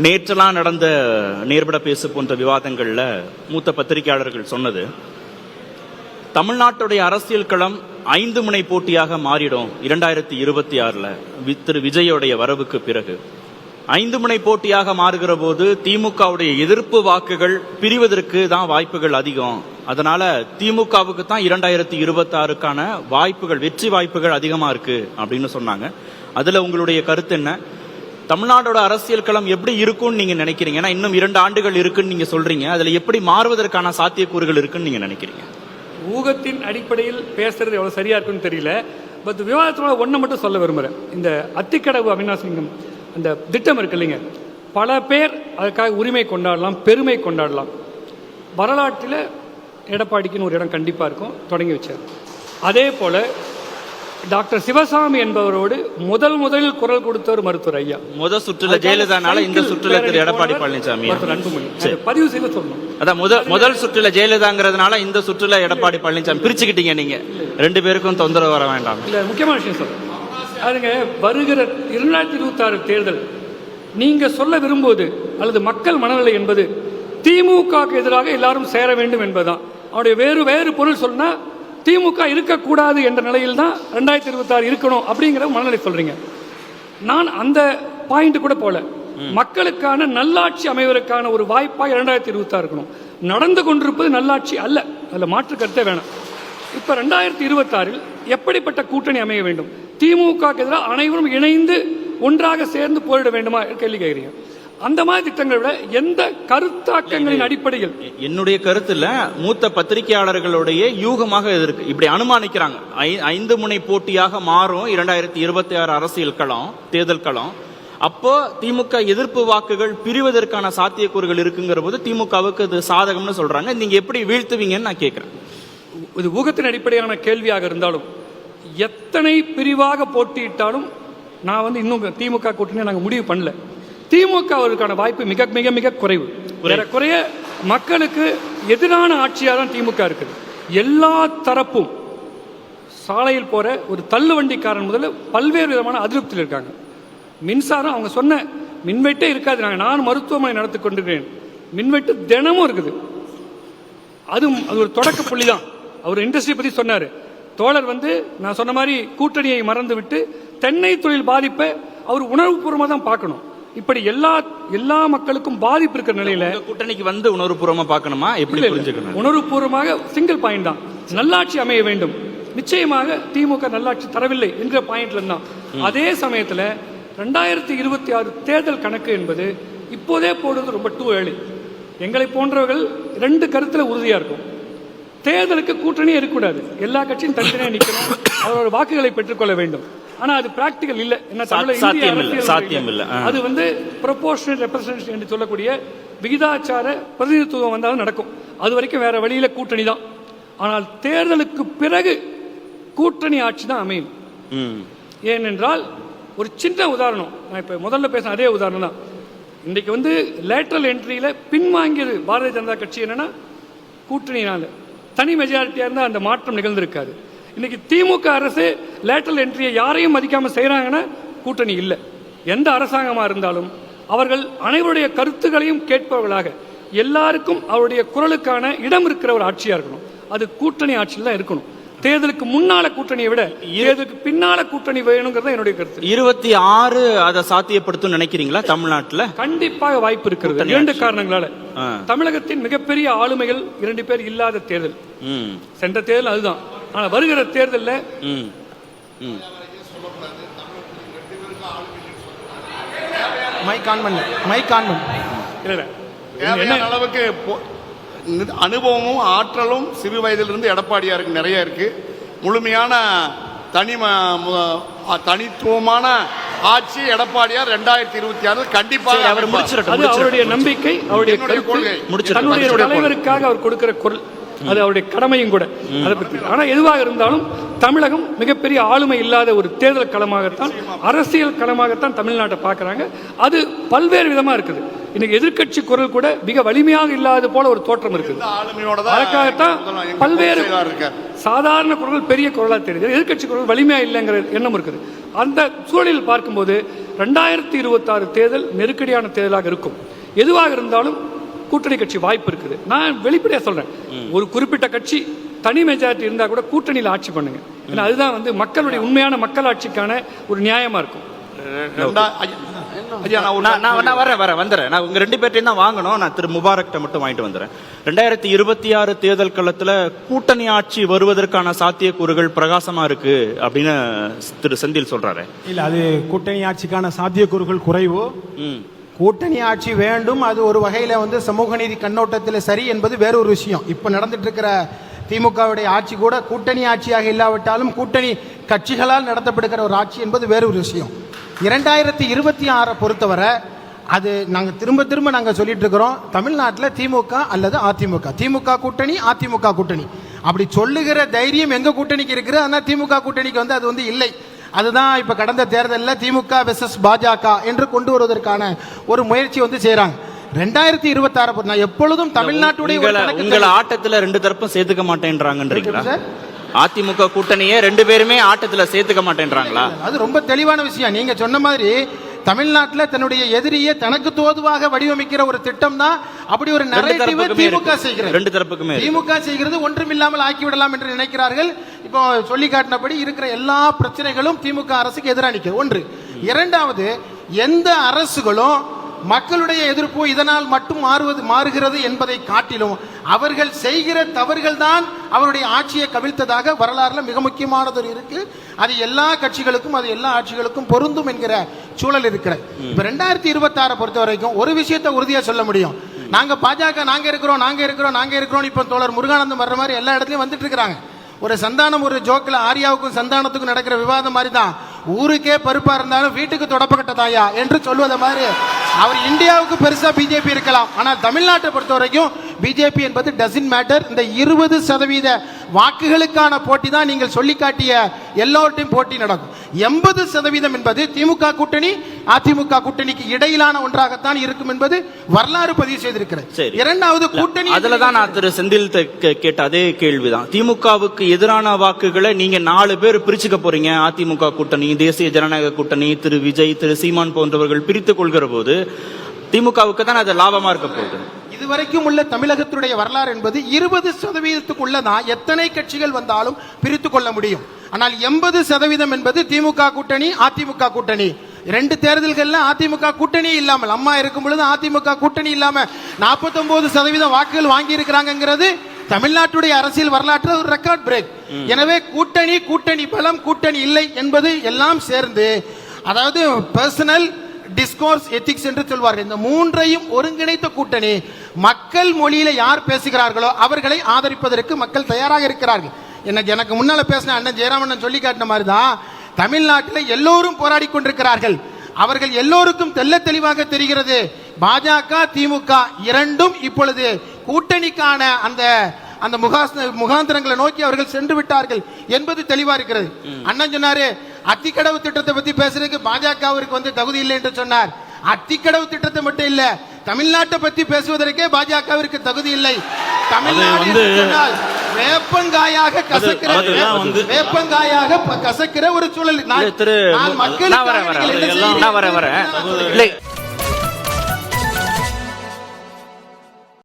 நேற்றெல்லாம் நடந்த நேர்பட பேசு போன்ற விவாதங்கள்ல மூத்த பத்திரிகையாளர்கள் சொன்னது, தமிழ்நாட்டுடைய அரசியல் களம் 5 முனை போட்டியாக மாறிடும் 2026 திரு விஜயோடைய வரவுக்கு பிறகு. 5 முனை போட்டியாக மாறுகிற போது திமுகவுடைய எதிர்ப்பு வாக்குகள் பிரிவதற்கு தான் வாய்ப்புகள் அதிகம். அதனால திமுகவுக்கு தான் 2026க்கான வாய்ப்புகள், வெற்றி வாய்ப்புகள் அதிகமா இருக்கு அப்படின்னு சொன்னாங்க. அதுல உங்களுடைய கருத்து என்ன? தமிழ்நாடோட அரசியல் களம் எப்படி இருக்கும்னு நீங்க நினைக்கிறீங்க? ஏன்னா இன்னும் 2 ஆண்டுகள் இருக்குன்னு நீங்க சொல்றீங்க. அதுல எப்படி மாறுவதற்கான சாத்தியக்கூறுகள் இருக்குன்னு நீங்க நினைக்கிறீங்க? ஊகத்தின் அடிப்படையில் பேசுறது எவ்வளவு சரியா இருக்குன்னு தெரியல. பட் விவாதத்தோட ஒன்றை மட்டும் சொல்ல விரும்புகிறேன். இந்த அத்திக்கடவு அவிநாசிங்கம் அந்த திட்டம் இருக்கு இல்லைங்க, பல பேர் அதுக்காக உரிமை கொண்டாடலாம், பெருமை கொண்டாடலாம். வரலாற்றில் எடப்பாடிக்குன்னு ஒரு இடம் கண்டிப்பாக இருக்கும், தொடங்கி வச்சார். அதே போல் டாக்டர் சிவசாமி என்பவரோடு முதலில் குரல் கொடுத்தவர் மருத்துவர் ஐயா. முதல் சுற்றுல ஜெயலலிதானால இந்த சுற்றுல திரு எடப்பாடி பழனிசாமி பதிவு செய்து சொல்லணும். அதான் முதல் சுற்றுல ஜெயலலிதாங்கிறதுனால இந்த சுற்றுல எடப்பாடி பழனிசாமி பிரிச்சுக்கிட்டீங்க. நீங்க 2 பேருக்கும் தொந்தரவு வர வேண்டாம். இல்ல, முக்கியமான விஷயம் சொல்றேன். அதுங்க வருகிற 2026 தேர்தல் நீங்க சொல்ல விரும்புவது அல்லது மக்கள் மனநிலை என்பது திமுகவுக்கு எதிராக எல்லாரும் சேர வேண்டும் என்பதுதான். அவருடைய வேறு பொருள் சொன்னா திமுக இருக்கக்கூடாது என்ற நிலையில் தான் 2026 இருக்கணும் அப்படிங்கிற மனநிலை சொல்றீங்க. நான் அந்த பாயிண்ட் கூட போல, மக்களுக்கான நல்லாட்சி அமைவதற்கான ஒரு வாய்ப்பாக 2026 இருக்கணும். நடந்து கொண்டிருப்பது நல்லாட்சி அல்ல, அதில் மாற்று கருத்தே வேணாம். இப்ப 2026 எப்படிப்பட்ட கூட்டணி அமைய வேண்டும்? திமுக எதிராக அனைவரும் இணைந்து ஒன்றாக சேர்ந்து போரிட வேண்டுமா கேள்வி கேட்கிறீங்க. அந்த மாதிரி திட்டங்களை விட எந்த கருத்தாக்கங்களின் அடிப்படையில், என்னுடைய கருத்துல மூத்த பத்திரிகையாளர்களுடைய யூகமாக இருக்கு, இப்படி அனுமானிக்கிறாங்க. 5 முனை போட்டியாக மாறும் 2026 அரசியல் களம், தேர்தல் களம். அப்போ திமுக எதிர்ப்பு வாக்குகள் பிரிவதற்கான சாத்தியக்கூறுகள் இருக்குங்கிற போது திமுகவுக்கு அது சாதகம்னு சொல்றாங்க. நீங்க எப்படி வீழ்த்துவீங்கன்னு நான் கேட்கிறேன். இது ஊகத்தின் அடிப்படையான கேள்வியாக இருந்தாலும், எத்தனை பிரிவாக போட்டியிட்டாலும் நான் இன்னும் திமுக கூட்டணி நாங்கள் முடிவு பண்ணல. திமுக அவருக்கான வாய்ப்பு மிக மிக மிக குறைவு. குறைய மக்களுக்கு எதிரான ஆட்சியாக தான் திமுக இருக்குது. எல்லா தரப்பும் சாலையில் போற ஒரு தள்ளு வண்டிக்காரன் முதல்ல பல்வேறு விதமான அதிருப்தியில் இருக்காங்க. மின்சாரம் அவங்க சொன்ன மின்வெட்டே இருக்காது. நான் மருத்துவமனை நடத்தி கொண்டிருக்கிறேன், மின்வெட்டு தினமும் இருக்குது. அது ஒரு தொடக்க புள்ளி தான். அவர் இண்டஸ்ட்ரி பத்தி சொன்னாரு. தோழர் நான் சொன்ன மாதிரி கூட்டணியை மறந்து விட்டு தென்னை தொழில் பாதிப்பை அவர் உணர்வுபூர்வமாக தான் பார்க்கணும். இப்படி எல்லா மக்களுக்கும் பாதிப்பு இருக்கிற நிலையில கூட்டணிக்கு உணர்வுபூர்வமா பார்க்கணுமா? எப்படி புரிஞ்சுக்கணும்? உணர்வுபூர்வமாக சிங்கிள் பாயிண்ட் தான், நல்லாட்சி அமைய வேண்டும். நிச்சயமாக திமுக நல்லாட்சி தரவில்லை என்கிற பாயிண்ட்ல தான். அதே சமயத்தில் 2026 தேர்தல் கணக்கு என்பது இப்போதே போடுறது ரொம்ப டூ ஏர்லி. எங்களை போன்றவர்கள் 2 கருத்துல உறுதியா இருக்கும். தேர்தலுக்கு கூட்டணியே இருக்கக்கூடாது, எல்லா கட்சியும் தனித்தனியாக நிற்கணும், அவரோட வாக்குகளை பெற்றுக்கொள்ள வேண்டும். ஆனா அது பிராக்டிகல் இல்ல. என்ன சாத்தியம் இல்ல. அது ப்ரொபோர்ஷனல் ரெப்ரசன்டேஷன் என்று சொல்லக்கூடிய விகிதாச்சார பிரதிநிதித்துவம் வந்தாலும் நடக்கும். அது வரைக்கும் வேற வழியில கூட்டணி தான். ஆனால் தேர்தலுக்கு பிறகு கூட்டணி ஆட்சி தான் அமையும். ஏனென்றால் ஒரு சின்ன உதாரணம், நான் இப்ப முதல்ல பேசின அதே உதாரணம் தான். இன்னைக்கு லேட்டரல் என்ட்ரியில பின்வாங்கியது பாரதிய ஜனதா கட்சி. என்னன்னா கூட்டணினால தனி மெஜாரிட்டியா இருந்தா அந்த மாற்றம் நிகழ்ந்திருக்காது. இன்னைக்கு திமுக அரசு லேட்டரல் என்ட்ரியை யாரையும் மதிக்காம செய்யறாங்கன்னா கூட்டணி இல்லை. எந்த அரசாங்கமா இருந்தாலும் அவர்கள் அனைவருடைய கருத்துக்களையும் கேட்பவர்களாக, எல்லாருக்கும் அவருடைய குரலுக்கான இடம் இருக்கிற ஒரு ஆட்சியா இருக்கணும். அது கூட்டணி ஆட்சியில் தான் இருக்கணும். தேர்தலுக்கு முன்னால கூட்டணியை விட தேர்தலுக்கு பின்னால கூட்டணி வேணுங்கிறத என்னுடைய கருத்து. 26 அதை சாத்தியப்படுத்தும் நினைக்கிறீங்களா? தமிழ்நாட்டில் கண்டிப்பாக வாய்ப்பு இருக்கிறது. 2 காரணங்களால. தமிழகத்தின் மிகப்பெரிய ஆளுமைகள் 2 பேர் இல்லாத தேர்தல். சென்ற தேர்தல் அதுதான். ஆனா வருகிற தேர்தலில் அளவுக்கு அனுபவமும் ஆற்றலும் சிறு வயதிலிருந்து எடப்பாடியாருக்கு நிறைய இருக்கு. முழுமையான தனித்துவமான ஆட்சி எடப்பாடியார் 2026 கண்டிப்பாக அவர் முடிச்சிருக்காரு. அவருடைய நம்பிக்கை, அவருடைய கொள்கை, தலைவருக்காக அவர் கொடுக்கிற குரல், அது அவருடைய கடமையும் கூட. அதை பற்றி ஆனா எதுவாக இருந்தாலும் தமிழகம் மிகப்பெரிய ஆளுமை இல்லாத ஒரு தேர்தல் களமாகத்தான், அரசியல் களமாகத்தான் தமிழ்நாட்டை பார்க்கறாங்க. அது பல்வேறு விதமா இருக்குது. இன்னைக்கு எதிர்கட்சி குரல் கூட மிக வலிமையாக இல்லாத போல ஒரு தோற்றம் இருக்குது. அதற்காகத்தான் பல்வேறு சாதாரண குரல் பெரிய குரலா தெரியுது, எதிர்கட்சி குரல் வலிமையா இல்லைங்கிற எண்ணம் இருக்குது. அந்த சூழலில் பார்க்கும்போது 2026 தேர்தல் நெருக்கடியான தேர்தலாக இருக்கும். எதுவாக இருந்தாலும் கூட்டணி கட்சி வாய்ப்பு இருக்குது. நான் வெளிப்படையாக சொல்றேன், ஒரு குறிப்பிட்ட கட்சி தனி மெஜாரிட்டி இருந்தா கூட கூட்டணியில் ஆட்சி பண்ணுங்க. ஏன்னா அதுதான் வந்து மக்களுடைய உண்மையான மக்களாட்சிக்கான ஒரு நியாயமா இருக்கும். வந்துடுறேன். நான் உங்க 2 பேர்ட்டையும் தான் வாங்கணும். நான் திரு முபாரக்ட்ட மட்டும் வாங்கிட்டு வந்துடுறேன். 2026 தேர்தல் களத்துல கூட்டணி ஆட்சி வருவதற்கான சாத்தியக்கூறுகள் பிரகாசமா இருக்கு அப்படின்னு திரு செந்தில் சொல்றாரு. இல்ல, அது கூட்டணி ஆட்சிக்கான சாத்தியக்கூறுகள் குறைவு. கூட்டணி ஆட்சி வேண்டும், அது ஒரு வகையில வந்து சமூக நீதி கண்ணோட்டத்தில் சரி என்பது வேறொரு விஷயம். இப்ப நடந்துட்டு இருக்கிற திமுகவுடைய ஆட்சி கூட கூட்டணி ஆட்சியாக இல்லாவிட்டாலும் கூட்டணி கட்சிகளால் நடத்தப்படுகிற ஒரு ஆட்சி என்பது வேறொரு விஷயம். 2026 பொறுத்தவரை அது நாங்கள் திரும்ப நாங்கள் சொல்லிட்டு இருக்கிறோம், தமிழ்நாட்டில் திமுக அல்லது அதிமுக, திமுக கூட்டணி அதிமுக கூட்டணி அப்படி சொல்லுகிற தைரியம் எங்க கூட்டணிக்கு இருக்குது. ஆனால் திமுக கூட்டணிக்கு வந்து அது வந்து இல்லை. அதுதான் இப்ப கடந்த தேர்தலில் திமுக வெர்சஸ் பாஜக என்று கொண்டு வருவதற்கான ஒரு முயற்சி வந்து செய்யறாங்க. 2026 நான் எப்பொழுதும் தமிழ்நாட்டுடைய உங்களை ஆட்டத்துல 2 தரப்பும் சேர்த்துக்க மாட்டேன்றாங்கன்றீங்களா? அதிமுக கூட்டணியே 2 பேருமே ஆட்டத்துல சேர்த்துக்க மாட்டேன்றாங்களா? அது ரொம்ப தெளிவான விஷயம். நீங்க சொன்ன மாதிரி தமிழ்நாட்டில் தன்னுடைய எதிரியை தனக்கு தோதுவாக வடிவமைக்கிற ஒரு திட்டம் தான். அப்படி ஒரு நரேட்டிவ் திமுக செய்கிறது. 2 தரப்புக்குமே திமுக செய்கிறது ஒன்றுமில்லாமல் ஆக்கிவிடலாம் என்று நினைக்கிறார்கள். இப்போ சொல்லி காட்டினபடி இருக்கிற எல்லா பிரச்சனைகளும் திமுக அரசுக்கு எதிராக நிற்கிறது. ஒன்று. இரண்டாவது, எந்த அரசுகளும் மக்களுடைய எதிர்ப்பு இதனால் மட்டும் மாறுகிறது என்பதை காட்டிலும் அவர்கள் செய்கிற தவறுகள் தான் அவருடைய ஆட்சியை கவிழ்த்ததாக வரலாறுல மிக முக்கியமானது இருக்கு. அது எல்லா கட்சிகளுக்கும் அது எல்லா ஆட்சிகளுக்கும் பொருந்தும் என்கிற சூழல் இருக்கிறது. இப்ப 2026 பொறுத்த வரைக்கும் ஒரு விஷயத்தை உறுதியா சொல்ல முடியும். நாங்க பாஜக நாங்க இருக்கிறோம் இப்ப தோழர் முருகானந்தம் வர்ற மாதிரி எல்லா இடத்துலயும் வந்துட்டு இருக்கிறாங்க. ஒரு சந்தானம் ஒரு ஜோக்கில் ஆரியாவுக்கும் சந்தானத்துக்கும் நடக்கிற விவாதம் மாதிரி தான். ஊருக்கே பருப்பா இருந்தாலும் வீட்டுக்கு தொடப்பக்கட்டதாயா என்று சொல்வத மாதிரி அவர் இந்தியாவுக்கு பெருசா பிஜேபி இருக்கலாம், ஆனால் தமிழ்நாட்டை பொறுத்த வரைக்கும் பிஜேபி என்பது டசன்ட் மேட்டர். இந்த 20% வாக்குகளுக்கான போட்டி தான் நீங்கள் சொல்லி காட்டிய எல்லோருடையும் போட்டி நடக்கும். 80% என்பது திமுக கூட்டணி அதிமுக கூட்டணிக்கு இடையிலான ஒன்றாகத்தான் இருக்கும் என்பது வரலாறு பதிவு செய்திருக்கிறது. இரண்டாவது கூட்டணி, அதுலதான் நான் திரு செந்தில் கேட்ட அதே கேள்விதான். திமுகவுக்கு எதிரான வாக்குகளை நீங்க 4 பேர் பிரிச்சுக்க போறீங்க. அதிமுக கூட்டணி, தேசிய ஜனநாயக கூட்டணி, திரு விஜய், திரு சீமான் போன்றவர்கள் பிரித்துக் கொள்கிற போது திமுகவுக்கு தான் அது லாபமா இருக்க போகுது. இதுவரைக்கும் உள்ள தமிழகத்துடைய வரலாறு என்பது 20%க்குள்ளதான் எத்தனை கட்சிகள் வந்தாலும் பிரித்துக் கொள்ள முடியும். ஆனால் 80% என்பது திமுக கூட்டணி அதிமுக கூட்டணி. 2 தேர்தல்கள்ல அதிமுக கூட்டணி இல்லாமல், அம்மா இருக்கும் பொழுது அதிமுக கூட்டணி இல்லாம 49% வாக்குகள் வாங்கி இருக்கிறாங்கிறது தமிழ்நாட்டுடைய அரசியல் வரலாற்று ஒரு ரெக்கார்ட் பிரேக். எனவே கூட்டணி பலம், கூட்டணி இல்லை என்பது எல்லாம் சேர்ந்து, அதாவது பர்சனல் டிஸ்கோர்ஸ் எத்திக்ஸ் என்று சொல்வார்கள். இந்த 3ஐயும் ஒருங்கிணைத்த கூட்டணி. மக்கள் மொழியில யார் பேசுகிறார்களோ அவர்களை ஆதரிப்பதற்கு மக்கள் தயாராக இருக்கிறார்கள். எனக்கு முன்னால பேசின அண்ணன் ஜெயராமன் சொல்லி காட்டின மாதிரி தான் தமிழ்நாட்டில் எல்லோரும் போராடி கொண்டிருக்கிறார்கள். அவர்கள் எல்லோருக்கும் தெல்ல தெளிவாக தெரிகிறது, பாஜக திமுக இரண்டும் இப்பொழுது கூட்டணிக்கான அந்த முகாந்திரங்களை நோக்கி அவர்கள் சென்று விட்டார்கள் என்பது தெளிவா இருக்கிறது. அண்ணன் சொன்னாரு, அத்திக்கடவு திட்டத்தை பத்தி பேசுறதுக்கு பாஜகவிற்கு வந்து தகுதி இல்லை என்று சொன்னார். அத்திக்கடவு திட்டத்தை மட்டும் இல்ல, தமிழ்நாட்டை பத்தி பேசுவதற்கே பாஜகவிற்கு தகுதி இல்லை. தமிழ்நாடு வேப்பங்காயாக கசக்கிற ஒரு சூழல். மக்கள்